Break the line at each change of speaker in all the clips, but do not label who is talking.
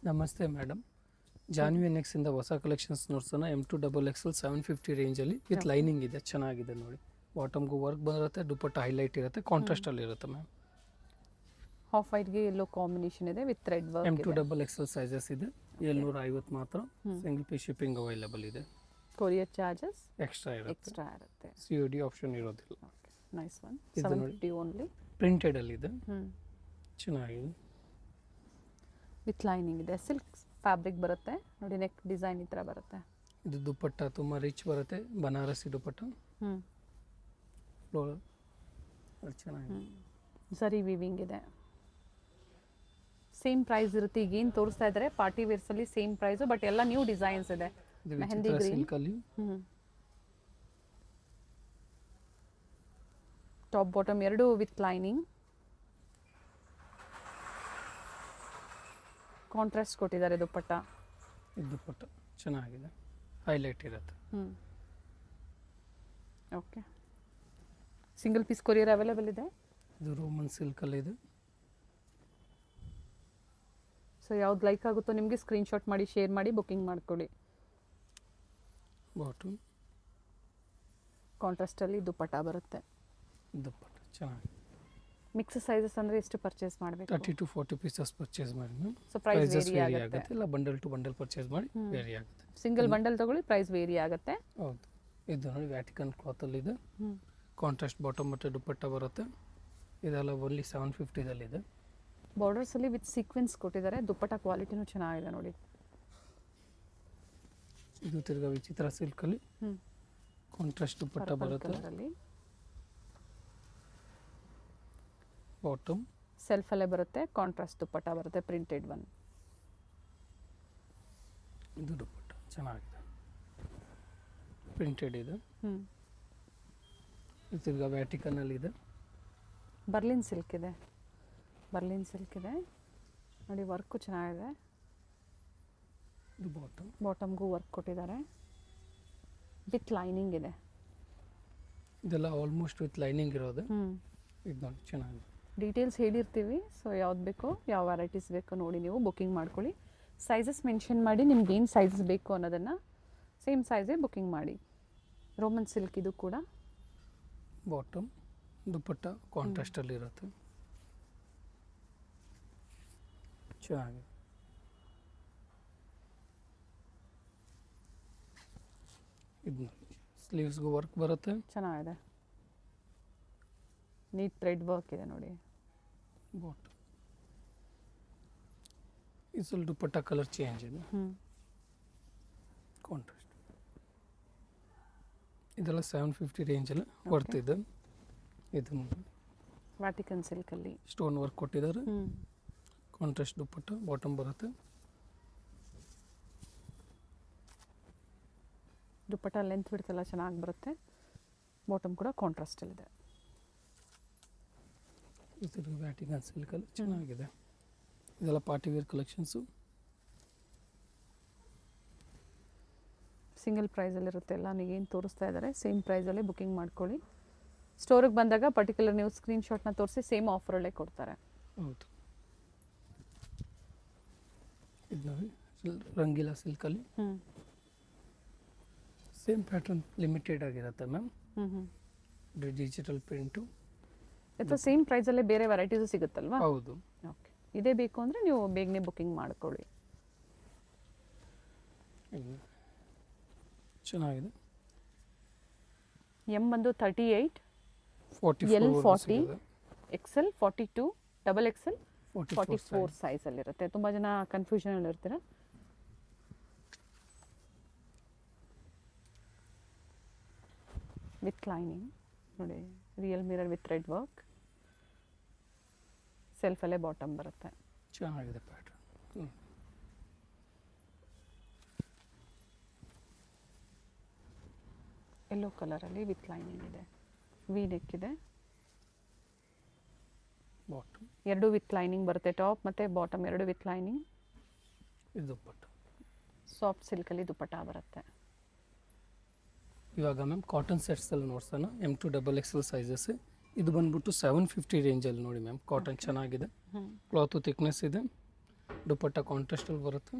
ನಮಸ್ತೆ madam. Janhvi next ಇಂದ ಹೊಸ ಕಲೆಕ್ಷನ್ಸ್ ನೋಡ್ಸೋಣ. M2XXL 750 ರೇಂಜಲ್ಲಿ ವಿತ್ ಲೈನಿಂಗ್ ಇದೆ, ಚೆನ್ನಾಗಿದೆ ನೋಡಿ. ಬಾಟಮ್ಗೂ ವರ್ಕ್ ಬರುತ್ತೆ, ದುಪಟ್ಟ ಹೈಲೈಟ್ ಇರುತ್ತೆ, ಕಾಂಟ್ರಾಸ್ಟ್ ಅಲ್ಲಿ ಇರುತ್ತೆ ಮ್ಯಾಮ್.
ಹಾಫ್ ವೈಟ್ಗೆ ಎಲ್ಲೋ ಕಾಂಬಿನೇಷನ್ ಇದೆ ವಿತ್ ಥ್ರೆಡ್ ವರ್ಕ್ ಇದೆ.
M2XXL ಸೈಜಸ್ ಇದೆ, 750 ಮಾತ್ರ. ಸಿಂಗಲ್ ಪೀಸ್ ಶಿಪ್ಪಿಂಗ್ ಅವೈಲೇಬಲ್ ಇದೆ.
ಕೊರಿಯರ್ ಚಾರ್ಜಸ್
ಎಕ್ಸ್ಟ್ರಾ ಇರುತ್ತೆ,
ಇರುತ್ತೆ.
COD ಆಪ್ಷನ್ ಇರೋದಿಲ್ಲ.
Nice one.
ಇದು ನೋಡಿ.
750 ಓನ್ಲಿ.
ಪ್ರಿಂಟೆಡ್ ಅಲ್ಲಿ ಇದೆ, ಚೆನ್ನಾಗಿದೆ.
ವಿತ್ ಲೈನಿಂಗ್ ಇದೆ, ಸಿಲ್ಕ್ ಫ್ಯಾಬ್ರಿಕ್ ಬರುತ್ತೆ ನೋಡಿ. ನೆಕ್ ಡಿಸೈನ್ ಈ ಥರ ಬರುತ್ತೆ.
ಇದು ದುಪಟ್ಟ ತುಂಬ ರಿಚ್ ಬರುತ್ತೆ, ಬನಾರಸಿ ದುಪಟ್ಟ. ಫ್ಲೋರ್ ಅದು ಚೆನ್ನಾಗಿದೆ.
ಸರಿ ವಿವಿಂಗ್ ಇದೆ. ಸೇಮ್ ಪ್ರೈಸ್ ಇರುತ್ತೆ. ಈಗ ಏನು ತೋರಿಸ್ತಾ ಇದ್ದಾರೆ ಪಾರ್ಟಿ ವೇರ್ಸಲ್ಲಿ ಸೇಮ್ ಪ್ರೈಸು, ಬಟ್ ಎಲ್ಲ ನ್ಯೂ ಡಿಸೈನ್ಸ್ ಇದೆ.
ಇದು
ಮೆಹಂದಿ
ವಿಚಿತ್ರ
ಗ್ರೀನ್.
ಸಿಲ್ಕ್ ಅಲ್ಲಿ
ಟಾಪ್ ಬಾಟಮ್ ಎರಡು ವಿತ್ ಲೈನಿಂಗ್. ಕಾಂಟ್ರಾಸ್ಟ್ ಕೊಟ್ಟಿದ್ದಾರೆ ದುಪ್ಪಟ್ಟ.
ಇದು ದುಪಟ್ಟ ಚೆನ್ನಾಗಿದೆ, ಹೈಲೈಟ್ ಇರುತ್ತೆ.
Okay. Single piece courier available ಇದೆ.
ಇದು ರೋಮನ್ ಸಿಲ್ಕ್ ಅಲ್ಲಿ ಇದೆ.
ಸೊ ಯಾವ್ದು ಲೈಕ್ ಆಗುತ್ತೋ ನಿಮಗೆ ಸ್ಕ್ರೀನ್ಶಾಟ್ ಮಾಡಿ ಶೇರ್ ಮಾಡಿ ಬುಕ್ಕಿಂಗ್ ಮಾಡ್ಕೊಳ್ಳಿ.
ಬಾಟಮ್
ಕಾಂಟ್ರಾಸ್ಟಲ್ಲಿ ದುಪ್ಪಟ್ಟ ಬರುತ್ತೆ.
ದುಪಟ್ಟ ಚೆನ್ನಾಗಿದೆ.
ಮಿಕ್ಸ್ ಸೈಜಸ್ ಅಂದರೆ ಎಷ್ಟು ಪರ್ಚೇಸ್ ಮಾಡಬೇಕು?
30 to 40 ಪೀಸಸ್ ಪರ್ಚೇಸ್ ಮಾಡಿ ma'am.
So price
prices
vary
vary
ಆಗುತ್ತೆ.
ಆಗುತ್ತೆ, ಇಲ್ಲ ಬಂಡಲ್ ಟು ಬಂಡಲ್ ಪರ್ಚೇಸ್ ಮಾಡಿ ವೇರಿ ಆಗುತ್ತೆ.
ಸಿಂಗಲ್ ಬಂಡಲ್ ತಗೊಳ್ಳಿ, ಪ್ರೈಸ್ ವೇರಿ ಆಗುತ್ತೆ.
ಹೌದು. ಇದು ನೋಡಿ ವ್ಯಾಟಿಕನ್ ಕ್ಲಾತ್ ಅಲ್ಲಿ ಇದೆ, ಕಾಂಟ್ರಾಸ್ಟ್ ಬಾಟಮ್ ಮತ್ತು ದುಪಟ್ಟ ಬರುತ್ತೆ. ಇದೆಲ್ಲ ಓನ್ಲಿ 750 ಇದೆ.
ಬಾರ್ಡರ್ಸ್ ಅಲ್ಲಿ ವಿತ್ ಸೀಕ್ವೆನ್ಸ್ ಕೊಟ್ಟಿದ್ದಾರೆ. ದುಪ್ಪಟ್ಟ ಕ್ವಾಲಿಟಿನೂ ಚೆನ್ನಾಗಿದೆ ನೋಡಿ.
ಇದು ತಿರ್ಗಾ ವಿಚಿತ್ರ ಸಿಲ್ಕ್ ಅಲ್ಲಿ ಕಾಂಟ್ರಾಸ್ಟ್ ದುಪಟ್ಟ ಬರುತ್ತೆ. ಬಾಟಮ್
ಸೆಲ್ಫ್ ಅಲ್ಲೇ ಬರುತ್ತೆ, ಕಾಂಟ್ರಾಸ್ಟ್ ದುಪ್ಪಟ್ಟ ಬರುತ್ತೆ, ಪ್ರಿಂಟೆಡ್ ಒನ್.
ಇದು ದುಪಟ್ಟ ಚೆನ್ನಾಗಿದೆ, ಪ್ರಿಂಟೆಡ್ ಇದೆ. ಇದು ತಿರ್ಗಾ ವ್ಯಾಟಿಕನ್ ಅಲ್ಲಿ ಇದೆ.
ಬರ್ಲಿನ್ ಸಿಲ್ಕ್ ಇದೆ. ಬರ್ಲಿನ್ ಸಿಲ್ಕ್ ಇದೆ ನೋಡಿ, ವರ್ಕು ಚೆನ್ನಾಗಿದೆ.
ಇದು ಬಾಟಮ್,
ಬಾಟಮ್ಗೂ ವರ್ಕ್ ಕೊಟ್ಟಿದ್ದಾರೆ, ವಿತ್ ಲೈನಿಂಗ್ ಇದೆ.
ಇದೆಲ್ಲ ಆಲ್ಮೋಸ್ಟ್ ವಿತ್ ಲೈನಿಂಗ್ ಇರೋದು. ಇದು ನೋಡಿ ಚೆನ್ನಾಗಿದೆ.
ಡೀಟೇಲ್ಸ್ ಹೇಳಿರ್ತೀವಿ. ಸೊ ಯಾವ್ದು ಬೇಕೋ, ಯಾವ ವೆರೈಟೀಸ್ ಬೇಕೋ ನೋಡಿ ನೀವು ಬುಕ್ಕಿಂಗ್ ಮಾಡ್ಕೊಳ್ಳಿ. ಸೈಜಸ್ ಮೆನ್ಷನ್ ಮಾಡಿ, ನಿಮ್ಗೆ ಏನು ಸೈಜಸ್ ಬೇಕು ಅನ್ನೋದನ್ನು ಸೇಮ್ ಸೈಜೇ ಬುಕ್ಕಿಂಗ್ ಮಾಡಿ. ರೋಮನ್ ಸಿಲ್ಕ್ ಇದು ಕೂಡ.
ಬಾಟಮ್ ದುಪಟ್ಟ ಕಾಂಟ್ರಾಸ್ಟ್ ಅಲ್ಲಿ ಇರುತ್ತೆ, ಚೆನ್ನಾಗಿದೆ. ಇದು ಸ್ಲೀವ್ಸ್ಗೂ ವರ್ಕ್ ಬರುತ್ತೆ,
ಚೆನ್ನಾಗಿದೆ. ನೀಟ್ ಥ್ರೆಡ್ ವರ್ಕ್ ಇದೆ ನೋಡಿ.
ಬಾಟಮ್ ಇದು ಸ್ವಲ್ಪ ದುಪಟ್ಟ ಕಲರ್ ಚೇಂಜ್ ಇದೆ, ಕಾಂಟ್ರಾಸ್ಟ್. ಇದೆಲ್ಲ 750 ರೇಂಜಲ್ಲಿ ಬರ್ತಿದೆ. ಇದು
ವ್ಯಾಟಿಕನ್ ಸಿಲ್ಕಲ್ಲಿ
ಸ್ಟೋನ್ ವರ್ಕ್ ಕೊಟ್ಟಿದ್ದಾರೆ, ಕಾಂಟ್ರಾಸ್ಟ್ ದುಪಟ್ಟ, ಬಾಟಮ್ ಬರುತ್ತೆ.
ದುಪ್ಪಟ್ಟ ಲೆಂತ್ ಬಿಡ್ತೆಲ್ಲ ಚೆನ್ನಾಗಿ ಬರುತ್ತೆ. ಬಾಟಮ್ ಕೂಡ ಕಾಂಟ್ರಾಸ್ಟಲ್ಲಿದೆ.
ಇದು ವ್ಯಾಟಿಕನ್ ಸಿಲ್ಕಲ್ಲಿ ಚೆನ್ನಾಗಿದೆ. ಇದೆಲ್ಲ ಪಾರ್ಟಿ ವೇರ್ ಕಲೆಕ್ಷನ್ಸು.
ಸಿಂಗಲ್ ಪ್ರೈಸಲ್ಲಿರುತ್ತೆ ಎಲ್ಲ. ನೀವೇನು ತೋರಿಸ್ತಾ ಇದ್ದಾರೆ ಸೇಮ್ ಪ್ರೈಸಲ್ಲೇ ಬುಕ್ಕಿಂಗ್ ಮಾಡ್ಕೊಳ್ಳಿ. ಸ್ಟೋರಿಗೆ ಬಂದಾಗ ಪರ್ಟಿಕ್ಯುಲರ್ ನೀವು ಸ್ಕ್ರೀನ್ಶಾಟ್ನ ತೋರಿಸಿ ಸೇಮ್ ಆಫರಲ್ಲೇ ಕೊಡ್ತಾರೆ.
ಹೌದು. ಇದು ನೋಡಿ ರಂಗೀಲಾ ಸಿಲ್ಕಲ್ಲಿ ಸೇಮ್ ಪ್ಯಾಟರ್ನ್, ಲಿಮಿಟೆಡ್ ಆಗಿರುತ್ತೆ ಮ್ಯಾಮ್. Digital print.
ಅಥವಾ ಸೇಮ್ ಪ್ರೈಸಲ್ಲೇ ಬೇರೆ ವೆರೈಟೀಸು ಸಿಗುತ್ತಲ್ವಾ?
ಹೌದು.
ಓಕೆ. ಇದೇ ಬೇಕು ಅಂದರೆ ನೀವು ಬೇಗನೆ ಬುಕ್ಕಿಂಗ್ ಮಾಡ್ಕೊಳ್ಳಿ.
ಚೆನ್ನಾಗಿದೆ.
ಎಮ್ ಬಂದು 38,
44
L 40, XL 42, XXL 44 ಸೈಜಲ್ಲಿರುತ್ತೆ. ತುಂಬ ಜನ ಕನ್ಫ್ಯೂಷನಲ್ಲಿ ಇರ್ತೀರ. ವಿತ್ ಲೈನಿಂಗ್ ನೋಡಿ, real mirror with thread work. ಸೆಲ್ಫಲ್ಲೇ ಬಾಟಮ್ ಬರುತ್ತೆ.
ಚೆನ್ನಾಗಿದೆ ಪ್ಯಾಟರ್ನ್.
ಯೆಲ್ಲೋ ಕಲರಲ್ಲಿ ವಿತ್ ಲೈನಿಂಗ್ ಇದೆ. ವಿ ನೆಕ್ ಇದೆ.
ಬಾಟಮ್
ಎರಡು ವಿತ್ ಲೈನಿಂಗ್ ಬರುತ್ತೆ. ಟಾಪ್ ಮತ್ತು ಬಾಟಮ್ ಎರಡು ವಿತ್ ಲೈನಿಂಗ್.
ಇದು ದುಪಟ್ಟ
ಸಾಫ್ಟ್ ಸಿಲ್ಕಲ್ಲಿ ದುಪಟ್ಟ ಬರುತ್ತೆ.
ಇವಾಗ ಮ್ಯಾಮ್ ಕಾಟನ್ ಸೆಟ್ಸಲ್ಲಿ ನೋಡ್ಸೋಣ. M2XXL sizes. ಇದು ಬಂದ್ಬಿಟ್ಟು 750 ರೇಂಜಲ್ಲಿ ನೋಡಿ ಮ್ಯಾಮ್. ಕಾಟನ್ ಚೆನ್ನಾಗಿದೆ, ಕ್ಲಾತು ಥಿಕ್ನೆಸ್ ಇದೆ, ದುಪ್ಪಟ್ಟ ಕಾಂಟ್ರಾಸ್ಟಲ್ಲಿ ಬರುತ್ತೆ.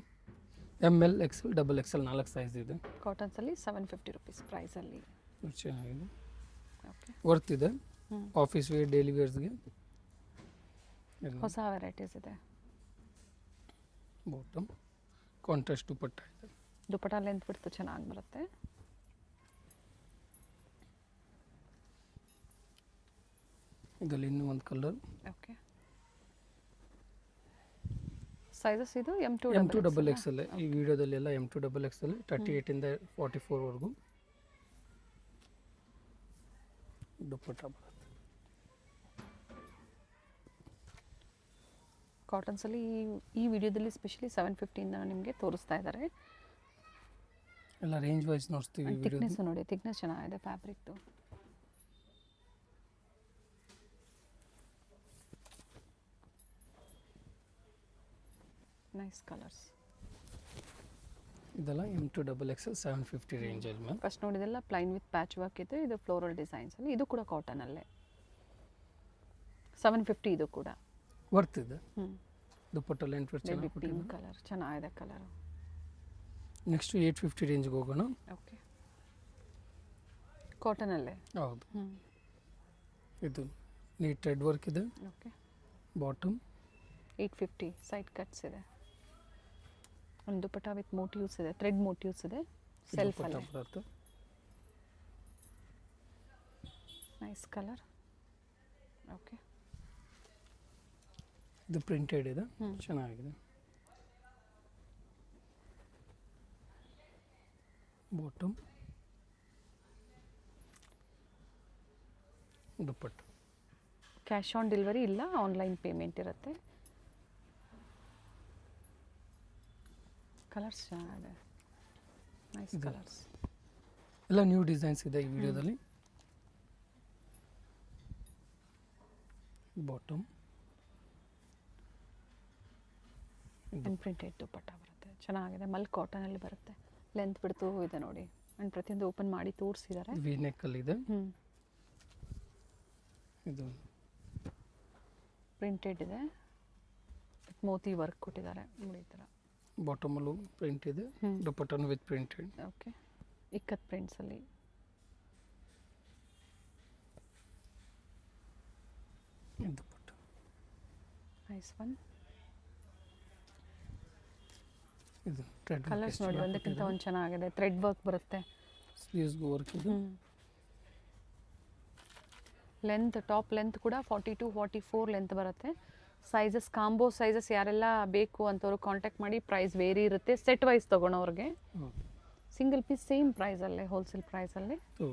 M L XL double XL 4 size ಇದೆ.
ಕಾಟನ್ಸಲ್ಲಿ 750 ರುಪೀಸ್ ಪ್ರೈಸಲ್ಲಿ.
ಚೆನ್ನಾಗಿದೆ,
ಓಕೆ.
ವರ್ತ್ ಇದೆ.
ಹ್ಞೂ.
ಆಫೀಸ್ ವೇರ್ ಡೈಲಿ ವೇರ್ಸ್ಗೆ.
ಹೊಸ ವೆರೈಟೀಸ್ ಇದೆ.
ಬಾಟಮ್ ಕಾಂಟ್ರಾಸ್ಟ್ ದುಪ್ಪಟ್ಟ ಇದೆ.
ದುಪ್ಪಟ್ಟ ಲೆಂತ್ ಬಿಡ್ತು ಚೆನ್ನಾಗಿ ಬರುತ್ತೆ.
ಇದರಲ್ಲಿ ಇನ್ನೂ ಒಂದು ಕಲರ್.
ಓಕೆ. ಸೈಜಸ್ ಇದು
M2 ಡಬಲ್ ಎಕ್ಸೆಲ್. ಈ ವಿಡಿಯೋದಲ್ಲಿ ಎಲ್ಲ M2 ಡಬಲ್ ಎಕ್ಸೆಲ್ 38 ಇಂದ 44 ವರೆಗೂ ದುಪ್ಪಟ್ಟ ಬರುತ್ತೆ.
ಕಾಟನ್ಸಲ್ಲಿ ಈ ವಿಡಿಯೋದಲ್ಲಿ ಸ್ಪೆಷಲಿ 750 ನಿಮಗೆ ತೋರಿಸ್ತಾ ಇದ್ದಾರೆ.
ಎಲ್ಲ ರೇಂಜ್ ವೈಸ್ ನೋಡ್ತೀವಿ.
ಥಿಕ್ನೆಸ್ ನೋಡಿ, ಥಿಕ್ನೆಸ್ ಚೆನ್ನಾಗಿದೆ ಫ್ಯಾಬ್ರಿಕ್ದು. Nice colours.
ಇದೆಲ್ಲ M2 ಡಬಲ್ ಎಕ್ಸೆಲ್ 750 ರೇಂಜಲ್ಲಿ ಮ್ಯಾಮ್.
ಫಸ್ಟ್ ನೋಡಿದೆಲ್ಲ ಪ್ಲೈನ್ ವಿತ್ ಪ್ಯಾಚ್ ವರ್ಕ್ ಇದೆ. ಇದು ಫ್ಲೋರಲ್ ಡಿಸೈನ್ಸಲ್ಲಿ. ಇದು ಕೂಡ ಕಾಟನಲ್ಲೇ 750. ಇದು ಕೂಡ
ವರ್ತ್ ಇದೆ.
ಹ್ಞೂ.
ದುಪ್ಪಟ್ಟ ಲೆಂತ್ ವೇರ್ ಚೆನ್ನಾಗಿ
ಪಿಂಕ್ ಕಲರ್ ಚೆನ್ನಾಗಿದೆ ಕಲರು.
ನೆಕ್ಸ್ಟ್ 850 ರೇಂಜ್ಗೆ ಹೋಗೋಣ.
ಓಕೆ. ಕಾಟನಲ್ಲೇ.
ಹೌದು.
ಹ್ಞೂ.
ಇದು ನೀಟ್ ರೆಡ್ ವರ್ಕ್ ಇದೆ.
ಓಕೆ.
ಬಾಟಮ್
850 ಸೈಡ್ ಕಟ್ಸ್ ಇದೆ. ಒಂದು ದುಪ್ಪಟ್ಟ ವಿತ್ ಮೋಟಿವ್ಸ್ ಇದೆ, ಥ್ರೆಡ್ ಮೋಟಿವ್ಸ್ ಇದೆ ಸೆಲ್ಫಲ್ಲಿ.
ಬರುತ್ತೆ.
Nice colour. ಓಕೆ.
ಇದು ಪ್ರಿಂಟೆಡ್ ಇದೆ,
ಹ್ಮ್.
ಚೆನ್ನಾಗಿದೆ. Bottom dupatta.
Cash on delivery ಇಲ್ಲ, ಆನ್ಲೈನ್ ಪೇಮೆಂಟ್ ಇರುತ್ತೆ. ಕಲರ್ಸ್ ಚೆನ್ನಾಗಿದೆ, ನೈಸ್
ಇದು.
ಕಲರ್ಸ್.
ಎಲ್ಲ ನ್ಯೂ ಡಿಸೈನ್ಸ್ ಇದೆ ಈ ವಿಡಿಯೋದಲ್ಲಿ. ಬಾಟಮ್
ಪ್ರಿಂಟೆಡ್ ದುಪ್ಪಟ್ಟ ಬರುತ್ತೆ, ಚೆನ್ನಾಗಿದೆ. ಮಲ್ ಕಾಟನಲ್ಲಿ ಬರುತ್ತೆ. ಲೆಂತ್ ಬಿಡ್ತು ಇದೆ ನೋಡಿ. ಆ್ಯಂಡ್ ಪ್ರತಿಯೊಂದು ಓಪನ್ ಮಾಡಿ ತೋರಿಸಿದ್ದಾರೆ.
ವಿ ನೆಕ್ಕಲ್ಲಿ ಇದೆ. ಇದು
ಪ್ರಿಂಟೆಡ್ ಇದೆ, ಮೋತಿ ವರ್ಕ್ ಕೊಟ್ಟಿದ್ದಾರೆ ನೋಡಿ ಈ ಥರ.
ಬಾಟಮಲ್ಲೂ ಪ್ರಿಂಟ್ ಇದೆ, ದುಪ್ಪಟ್ಟನು ವಿತ್ ಪ್ರಿಂಟೆಡ್.
ಓಕೆ. ಇಕ್ಕತ್ ಪ್ರಿಂಟ್ಸಲ್ಲಿ.
Dupatta
nice one.
ಇದು ಥ್ರೆಡ್
ಕಲರ್ಸ್ ನೋಡಿ, ಒಂದಕ್ಕಿಂತ ಒಂದು ಚೆನ್ನಾಗಿದೆ. ಥ್ರೆಡ್ ವರ್ಕ್ ಬರುತ್ತೆ.
ಸ್ಲೀವ್ಸ್ಗೂ ವರ್ಕ್ ಇದೆ.
ಲೆಂತ್, ಟಾಪ್ ಲೆಂತ್ ಕೂಡ 42 44 ಲೆಂತ್ ಬರುತ್ತೆ. ಸೈಜಸ್ ಕಾಂಬೋ ಸೈಜಸ್ ಯಾರೆಲ್ಲ ಬೇಕು ಅಂತವ್ರು ಕಾಂಟ್ಯಾಕ್ಟ್ ಮಾಡಿ. ಪ್ರೈಸ್ ವೇರಿ ಇರುತ್ತೆ ಸೆಟ್ ವೈಸ್ ತೊಗೊಳೋರಿಗೆ. ಸಿಂಗಲ್ ಪೀಸ್ ಸೇಮ್ ಪ್ರೈಸಲ್ಲೇ, ಹೋಲ್ಸೇಲ್ ಪ್ರೈಸಲ್ಲಿ.
ಸೊ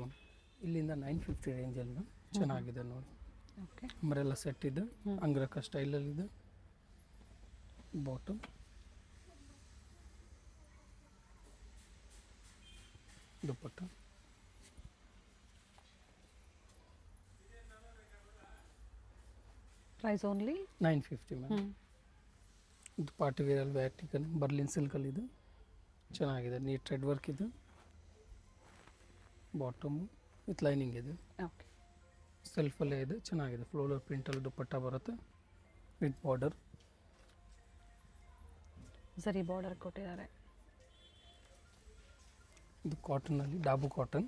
ಇಲ್ಲಿಂದ 950 ರೇಂಜಲ್ಲಿ ಚೆನ್ನಾಗಿದೆ ನೋಡಿ.
ಓಕೆ.
ಅಂಬ್ರೆಲ್ಲ ಸೆಟ್ ಇದೆ, ಅಂಗ್ರಕ ಸ್ಟೈಲಲ್ಲಿದೆ. Bottom dupatta.
Price only
950 ma'am. ಇದು ಪಾರ್ಟಿ ವೇರಲ್ಲಿ ವ್ಯಾಟಿಕನ್ ಬರ್ಲಿನ್ ಸಿಲ್ಕಲ್ಲಿದೆ, ಚೆನ್ನಾಗಿದೆ. ನೀಟ್ ಥ್ರೆಡ್ ವರ್ಕ್ ಇದೆ. ಬಾಟಮು ವಿತ್ ಲೈನಿಂಗ್ ಇದೆ.
ಓಕೆ.
ಸೆಲ್ಫಲ್ಲೇ ಇದೆ, ಚೆನ್ನಾಗಿದೆ. ಫ್ಲೋರಲ್ ಪ್ರಿಂಟಲ್ಲಿ ದುಪ್ಪಟ್ಟ ಬರುತ್ತೆ ವಿತ್ ಬಾರ್ಡರ್.
ಸರಿ ಬಾರ್ಡರ್ ಕೊಟ್ಟಿದ್ದಾರೆ.
ಇದು ಕಾಟನಲ್ಲಿ ಡಾಬು ಕಾಟನ್.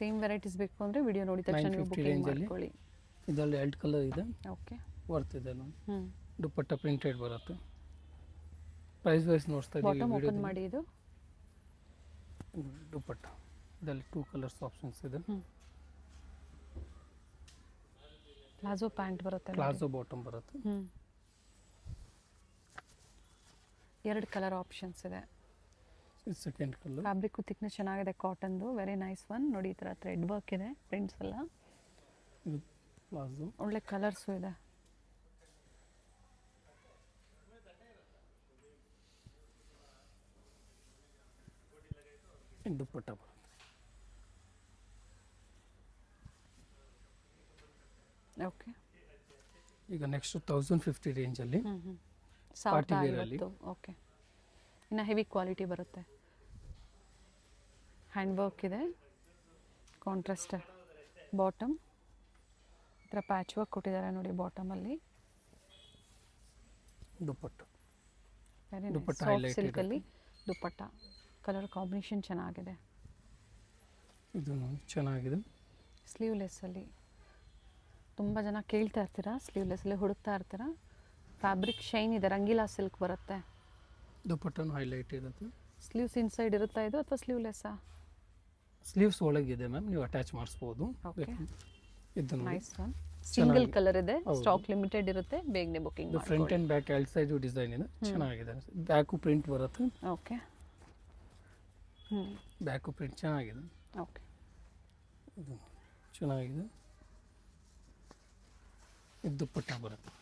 ಸೇಮ್ ವೆರೈಟೀಸ್ ಬೇಕು ಅಂದರೆ ವಿಡಿಯೋ ನೋಡಿ ತಕ್ಷಣ ನೀವು
950
ಬುಕಿಂಗ್
ರೇಂಜಲ್ಲಿ.
ಮಾಡ್ಕೊಳ್ಳಿ.
ಇದರಲ್ಲಿ 2 ಕಲರ್ ಇದೆ,
ಓಕೆ.
ವರ್ತ್ ಇದೆ ನೋಡಿ.
ಹ್ಞೂ.
ದುಪ್ಪಟ್ಟ ಪ್ರಿಂಟೆಡ್ ಬರುತ್ತೆ. ಪ್ರೈಸ್ ವೈಸ್ ನೋಡ್ತಾ ಇದ್ದೀವಿ
ಬಾಟಮ್ ಓಪನ್
ವಿಡಿಯೋದಲ್ಲಿ.
ಮಾಡಿ. ಇದು
ದುಪ್ಪಟ್ಟ ಇದರಲ್ಲಿ 2 ಕಲರ್ಸ್ ಆಪ್ಷನ್ಸ್ ಇದೆ.
ಪ್ಲಾಜೋ ಪ್ಯಾಂಟ್ ಬರುತ್ತೆ.
ಪ್ಲಾಜೋ ಬಾಟಮ್ ಬರುತ್ತೆ.
2 ಕಲರ್ ಆಪ್ಷನ್ಸ್ ಇದೆ.
ಇದು ಸೆಕೆಂಡ್ ಕಲರ್.
ಫ್ಯಾಬ್ರಿಕ್ಕು ಥಿಕ್ನೆಸ್ ಚೆನ್ನಾಗಿದೆ, ಕಾಟನ್ದು. Very nice one. ನೋಡಿ ಈ ಥರ ಥ್ರೆಡ್ ವರ್ಕ್ ಇದೆ, ಪ್ರಿಂಟ್ಸ್ ಎಲ್ಲ.
ಇದು ಪ್ಲಾಜೋ.
ಒಳ್ಳೆ ಕಲರ್ಸು ಇದೆ.
ಇದು ದುಪ್ಪಟ್ಟ ಬರುತ್ತೆ.
ಓಕೆ.
ಈಗ ನೆಕ್ಸ್ಟ್ 1050 ರೇಂಜಲ್ಲಿ
ಸಾಫ್ಟ್
Party wear ಅಲ್ಲಿ.
ಓಕೆ. ಇನ್ನು ಹೆವಿ ಕ್ವಾಲಿಟಿ ಬರುತ್ತೆ. ಹ್ಯಾಂಡ್ ವರ್ಕ್ ಇದೆ, ಕಾಂಟ್ರಾಸ್ಟ್ ಬಾಟಮ್. ಈ ಥರ ಪ್ಯಾಚ್ ವರ್ಕ್ ಕೊಟ್ಟಿದ್ದಾರೆ ನೋಡಿ ಬಾಟಮಲ್ಲಿ.
ದುಪ್ಪಟ್ಟ
ವೆರಿ
ದುಪ್ಪಟ್ಟ
ಸಾಫ್ಟ್
highlight
ಸಿಲ್ಕಲ್ಲಿ ದುಪ್ಪಟ್ಟ ಕಲರ್ ಕಾಂಬಿನೇಷನ್ ಚೆನ್ನಾಗಿದೆ.
ಇದು ನೋಡಿ ಚೆನ್ನಾಗಿದೆ.
ಸ್ಲೀವ್ಲೆಸ್ಸಲ್ಲಿ ತುಂಬ ಜನ ಕೇಳ್ತಾ ಇರ್ತೀರಾ, ಸ್ಲೀವ್ಲೆಸ್ಸಲ್ಲಿ ಹುಡುಕ್ತಾ ಇರ್ತೀರಾ. ಫ್ಯಾಬ್ರಿಕ್ ಶೈನ್ ಇದೆ, ರಂಗೀಲಾ ಸಿಲ್ಕ್ ಬರುತ್ತೆ.
ದುಪ್ಪಟ್ಟನು ಹೈಲೈಟ್ ಇರುತ್ತೆ.
ಸ್ಲೀವ್ಸ್ ಇನ್ಸೈಡ್ ಇರುತ್ತಾ ಇದು ಅಥವಾ ಸ್ಲೀವ್ಲೆಸ್ಸಾ?
ಸ್ಲೀವ್ಸ್ ಒಳಗಿದೆ ಮ್ಯಾಮ್, ನೀವು ಅಟ್ಯಾಚ್ ಮಾಡಿಸ್ಬೋದು.
ಓಕೆ,
ಇದು ನೋಡಿ
ನೈಸ್ ಒನ್. ಸಿಂಗಲ್ ಕಲರ್ ಇದೆ,
ಹೌದು.
ಸ್ಟಾಕ್ ಲಿಮಿಟೆಡ್ ಇರುತ್ತೆ, ಬೇಗನೆ ಬುಕಿಂಗ್
ಇದು ಫ್ರಂಟ್ ಆ್ಯಂಡ್ ಬ್ಯಾಕ್ ಎರಡು ಸೈಡು ಡಿಸೈನ್ ಇದೆ, ಚೆನ್ನಾಗಿದೆ. ಬ್ಯಾಕು ಪ್ರಿಂಟ್ ಬರುತ್ತೆ.
ಓಕೆ,
ಬ್ಯಾಕು ಪ್ರಿಂಟ್ ಚೆನ್ನಾಗಿದೆ.
ಓಕೆ,
ಇದು ಚೆನ್ನಾಗಿದೆ. ಇದು ದುಪ್ಪಟ್ಟ ಬರುತ್ತೆ.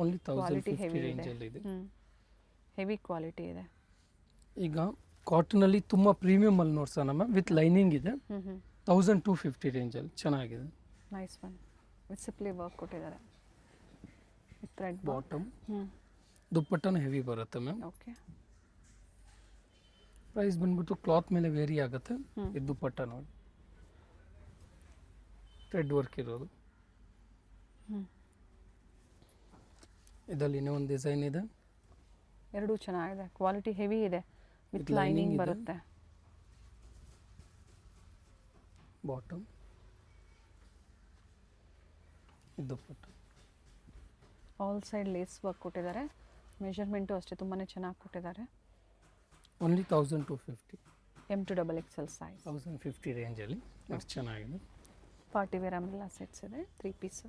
ಓನ್ಲಿ
ಕ್ವಾಲಿಟಿ
1050
ಹೆವಿ ಇದೆ.
ರೇಂಜಲ್ಲಿ ಇದೆ.
ಹೆವಿ ಕ್ವಾಲಿಟಿ ಇದೆ.
ಈಗ ಕಾಟನಲ್ಲಿ ತುಂಬ ಪ್ರೀಮಿಯಮ್ ಅಲ್ಲಿ ನೋಡ್ಸೋಣ ಮ್ಯಾಮ್, ವಿತ್ ಲೈನಿಂಗ್ ಇದೆ. 1250 ರೇಂಜಲ್ಲಿ ಚೆನ್ನಾಗಿದೆ.
Nice one. With Sippy work ಕೊಟ್ಟಿದ್ದಾರೆ, ಥ್ರೆಡ್
ಬಾಟಮ್ ದುಪ್ಪಟ್ಟನು ಹೆವಿ ಬರುತ್ತೆ ಮ್ಯಾಮ್.
ಓಕೆ,
ಪ್ರೈಸ್ ಬಂದ್ಬಿಟ್ಟು ಕ್ಲಾತ್ ಮೇಲೆ ವೇರಿ ಆಗುತ್ತೆ. ಇದು ದುಪ್ಪಟ್ಟ ನೋಡಿ, ಥ್ರೆಡ್ ವರ್ಕ್ ಇರೋದು. ಇದರಲ್ಲಿ ಇನ್ನೂ ಒಂದು ಡಿಸೈನ್ ಇದೆ.
ಎರಡೂ ಚೆನ್ನಾಗಿದೆ, ಕ್ವಾಲಿಟಿ ಹೆವಿ ಇದೆ, ವಿತ್
With lining
ಲೈನಿಂಗ್
ಇದೆ.
ಬರುತ್ತೆ.
ಬಾಟಮ್ ಇದು ದುಪ್ಪಟ್ಟ.
ಆಲ್ ಸೈಡ್ ಲೇಸ್ ವರ್ಕ್ ಕೊಟ್ಟಿದ್ದಾರೆ. ಮೆಜರ್ಮೆಂಟು ಅಷ್ಟೇ ತುಂಬಾ ಚೆನ್ನಾಗಿ ಕೊಟ್ಟಿದ್ದಾರೆ.
ಓನ್ಲಿ 1250
M2XXL ಸೈಜ್,
1050 ರೇಂಜಲ್ಲಿ ಎಷ್ಟು ಚೆನ್ನಾಗಿದೆ.
ಪಾರ್ಟಿ ವೇರ್ ಅಂಬ್ರೆಲಾ ಸೆಟ್ಸ್ ಇದೆ, 3 ಪೀಸ್,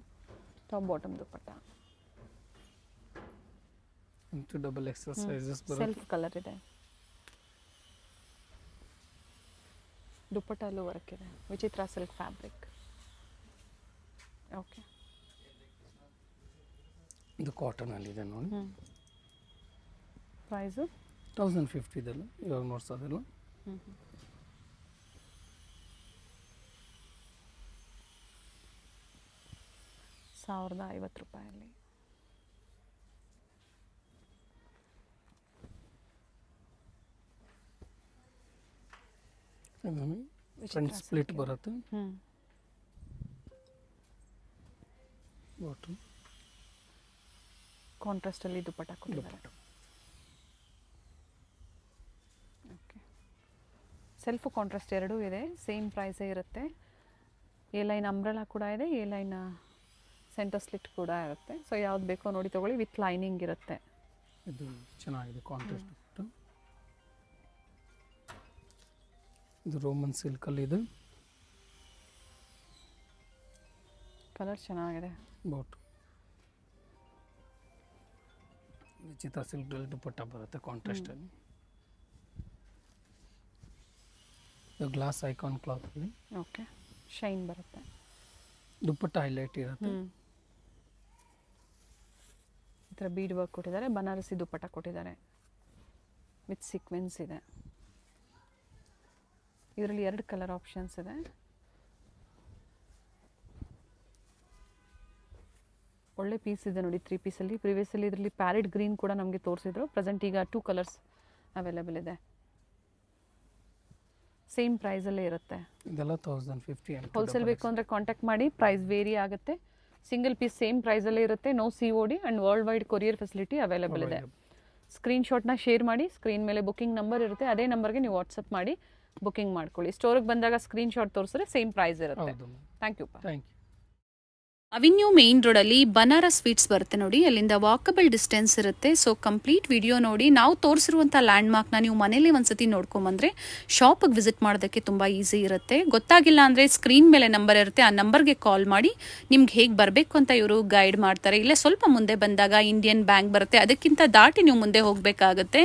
ಟಾಪ್ ಬಾಟಮ್ ದುಪ್ಪಟ್ಟ.
M2XXL ಸೈಜಸ್ ಬರುತ್ತೆ.
ಸೆಲ್ಫ್ ಕಲರ್ ಇದೆ, ದುಪ್ಪಟ್ಟಲ್ಲೂ ವರ್ಕ್ ಇದೆ, ವಿಚಿತ್ರ ಸಿಲ್ಕ್ ಫ್ಯಾಬ್ರಿಕ್. ಓಕೆ,
ಇದು ಕಾಟನಲ್ಲಿದೆ ನೋಡಿ.
ಪ್ರೈಸು
1050 ಇದೆಲ್ಲ ಇವಾಗ ನೋಡ್ಸೋದೆಲ್ಲ.
₹1050.
ಫ್ರಂಟ್ ಸ್ಪ್ಲಿಟ್ ಬರುತ್ತೆ. ಬಾಟಮ್
ಕಾಂಟ್ರಾಸ್ಟಲ್ಲಿ ದುಪ್ಪಟ್ಟ ಕೊಟ್ಟಿದ್ದಾರೆ. ಓಕೆ, ಸೆಲ್ಫು ಕಾಂಟ್ರಾಸ್ಟ್ ಎರಡೂ ಇದೆ, ಸೇಮ್ ಪ್ರೈಸೇ ಇರುತ್ತೆ. ಎ ಲೈನ್ ಅಂಬ್ರೆಲಾ ಕೂಡ ಇದೆ, ಎ ಲೈನ್ ಸೆಂಟರ್ ಸ್ಲಿಟ್ ಕೂಡ ಇರುತ್ತೆ. ಸೊ ಯಾವ್ದು ಬೇಕೋ ನೋಡಿ ತೊಗೊಳ್ಳಿ, ವಿತ್ ಲೈನಿಂಗ್ ಇರುತ್ತೆ.
ಇದು ಚೆನ್ನಾಗಿದೆ ಕಾಂಟ್ರಾಸ್ಟ್. ಇದು ರೋಮನ್ ಸಿಲ್ಕಲ್ಲಿ ಇದೆ.
ಕಲರ್ ಚೆನ್ನಾಗಿದೆ.
ಬಾಟಮ್ ವಿಚಿತ್ರ ಸಿಲ್ಕ್ದಲ್ಲಿ ದುಪ್ಪಟ್ಟ ಬರುತ್ತೆ ಕಾಂಟ್ರಾಸ್ಟಲ್ಲಿ. ಇದು ಗ್ಲಾಸ್ ಐಕಾನ್ ಕ್ಲಾತಲ್ಲಿ
ಓಕೆ, ಶೈನ್ ಬರುತ್ತೆ,
ದುಪ್ಪಟ್ಟ ಹೈಲೈಟ್ ಇರುತ್ತೆ.
ಈ ಥರ ಬೀಡ್ ವರ್ಕ್ ಕೊಟ್ಟಿದ್ದಾರೆ, ಬನಾರಸಿ ದುಪ್ಪಟ್ಟ ಕೊಟ್ಟಿದ್ದಾರೆ, ವಿತ್ ಸೀಕ್ವೆನ್ಸ್ ಇದೆ. ಇದರಲ್ಲಿ 2 ಕಲರ್ ಆಪ್ಷನ್ಸ್ ಇದೆ. ಒಳ್ಳೆ ಪೀಸ್ ಇದೆ ನೋಡಿ, 3 ಪೀಸಲ್ಲಿ. ಪ್ರಿವಿಯಸಲ್ಲಿ ಇದರಲ್ಲಿ ಪ್ಯಾರೆಟ್ ಗ್ರೀನ್ ಕೂಡ ನಮಗೆ ತೋರಿಸಿದ್ರು. ಪ್ರೆಸೆಂಟ್ ಈಗ 2 ಕಲರ್ಸ್ ಅವೈಲೇಬಲ್ ಇದೆ. ಸೇಮ್ ಪ್ರೈಸಲ್ಲೇ ಇರುತ್ತೆ.
ಇದೆಲ್ಲ 1050.
ಹೋಲ್ಸೇಲ್ ಬೇಕು ಅಂದರೆ ಕಾಂಟ್ಯಾಕ್ಟ್ ಮಾಡಿ, ಪ್ರೈಸ್ ವೇರಿ ಆಗುತ್ತೆ. ಸಿಂಗಲ್ ಪೀಸ್ ಸೇಮ್ ಪ್ರೈಸಲ್ಲೇ ಇರುತ್ತೆ. No COD and world wide courier facility available ಇದೆ. ಸ್ಕ್ರೀನ್ಶಾಟ್ನ ಶೇರ್ ಮಾಡಿ, ಸ್ಕ್ರೀನ್ ಮೇಲೆ ಬುಕಿಂಗ್ ನಂಬರ್ ಇರುತ್ತೆ, ಅದೇ ನಂಬರ್ಗೆ ನೀವು ವಾಟ್ಸಪ್ ಮಾಡಿ ಬುಕಿಂಗ್ ಮಾಡ್ಕೊಳ್ಳಿ. ಸ್ಟೋರಿಗೆ ಬಂದಾಗ ಸ್ಕ್ರೀನ್ಶಾಟ್ ತೋರಿಸಿದ್ರೆ ಸೇಮ್ ಪ್ರೈಸ್ ಇರುತ್ತೆ. Thank you.
Thank you.
Avenue main ರೋಡಲ್ಲಿ ಬನಾರಸ್ ಸ್ವೀಟ್ಸ್ ಬರುತ್ತೆ ನೋಡಿ, ಅಲ್ಲಿಂದ ವಾಕಬಲ್ ಡಿಸ್ಟೆನ್ಸ್ ಇರುತ್ತೆ. ಸೊ ಕಂಪ್ಲೀಟ್ ವಿಡಿಯೋ ನೋಡಿ. ನಾವು ತೋರಿಸಿರುವಂಥ ಲ್ಯಾಂಡ್ಮಾರ್ಕ್ನ ನೀವು ಮನೇಲಿ ಒಂದ್ಸತಿ ನೋಡ್ಕೊಂಬಂದ್ರೆ ಶಾಪಿಗೆ ವಿಸಿಟ್ ಮಾಡೋದಕ್ಕೆ ತುಂಬ ಈಸಿ ಇರುತ್ತೆ. ಗೊತ್ತಾಗಿಲ್ಲ ಅಂದರೆ ಸ್ಕ್ರೀನ್ ಮೇಲೆ ನಂಬರ್ ಇರುತ್ತೆ, ಆ ನಂಬರ್ಗೆ ಕಾಲ್ ಮಾಡಿ ನಿಮ್ಗೆ ಹೇಗೆ ಬರಬೇಕು ಅಂತ ಇವರು ಗೈಡ್ ಮಾಡ್ತಾರೆ. ಇಲ್ಲೇ ಸ್ವಲ್ಪ ಮುಂದೆ ಬಂದಾಗ ಇಂಡಿಯನ್ ಬ್ಯಾಂಕ್ ಬರುತ್ತೆ, ಅದಕ್ಕಿಂತ ದಾಟಿ ನೀವು ಮುಂದೆ ಹೋಗಬೇಕಾಗುತ್ತೆ.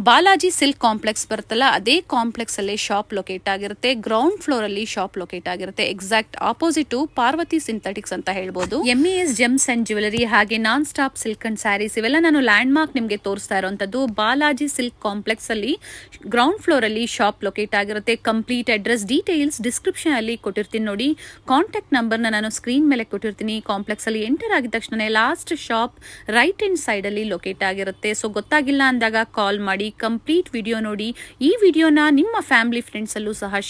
ಬಾಲಾಜಿ ಸಿಲ್ಕ್ ಕಾಂಪ್ಲೆಕ್ಸ್ ಬರುತ್ತಲ್ಲ, ಅದೇ ಕಾಂಪ್ಲೆಕ್ಸ್ ಅಲ್ಲಿ ಶಾಪ್ ಲೊಕೇಟ್ ಆಗಿರುತ್ತೆ. ಗ್ರೌಂಡ್ ಫ್ಲೋರ್ ಅಲ್ಲಿ ಶಾಪ್ ಲೊಕೇಟ್ ಆಗಿರುತ್ತೆ. ಎಕ್ಸಾಕ್ಟ್ ಆಪೋಸಿಟ್ ಪಾರ್ವತಿ ಸಿಂಥೆಟಿಕ್ಸ್ ಅಂತ ಹೇಳ್ಬೋದು. MES ಜೆಮ್ಸ್ ಅಂಡ್ ಜ್ಯುವೆಲರಿ ಹಾಗೆ non stop silk and saris ಇವೆಲ್ಲ ನಾನು ಲ್ಯಾಂಡ್ ಮಾರ್ಕ್ ನಿಮಗೆ ತೋರಿಸ್ತಾ ಇರುವಂತದ್ದು. ಬಾಲಾಜಿ ಸಿಲ್ಕ್ ಕಾಂಪ್ಲೆಕ್ಸ್ ಅಲ್ಲಿ ಗ್ರೌಂಡ್ ಫ್ಲೋರ್ ಅಲ್ಲಿ ಶಾಪ್ ಲೊಕೇಟ್ ಆಗಿರುತ್ತೆ. ಕಂಪ್ಲೀಟ್ ಅಡ್ರೆಸ್ ಡೀಟೇಲ್ಸ್ ಡಿಸ್ಕ್ರಿಪ್ಷನ್ ಅಲ್ಲಿ ಕೊಟ್ಟಿರ್ತೀನಿ ನೋಡಿ. ಕಾಂಟ್ಯಾಕ್ಟ್ ನಂಬರ್ನ ನಾನು ಸ್ಕ್ರೀನ್ ಮೇಲೆ ಕೊಟ್ಟಿರ್ತೀನಿ. ಕಾಂಪ್ಲೆಕ್ಸ್ ಅಲ್ಲಿ ಎಂಟರ್ ಆಗಿದ ತಕ್ಷಣ last shop right hand side ಅಲ್ಲಿ ಲೊಕೇಟ್ ಆಗಿರುತ್ತೆ. ಸೊ ಗೊತ್ತಾಗಿಲ್ಲ ಅಂದಾಗ ಕಾಲ್ ಮಾಡಿ, ಕಂಪ್ಲೀಟ್ ವಿಡಿಯೋ ನೋಡಿ. ಈ ವಿಡಿಯೋನ ನಿಮ್ಮ ಫ್ಯಾಮಿಲಿ ಫ್ರೆಂಡ್ಸ್ ಅಲ್ಲೂ ಸಹ ಶೇರ್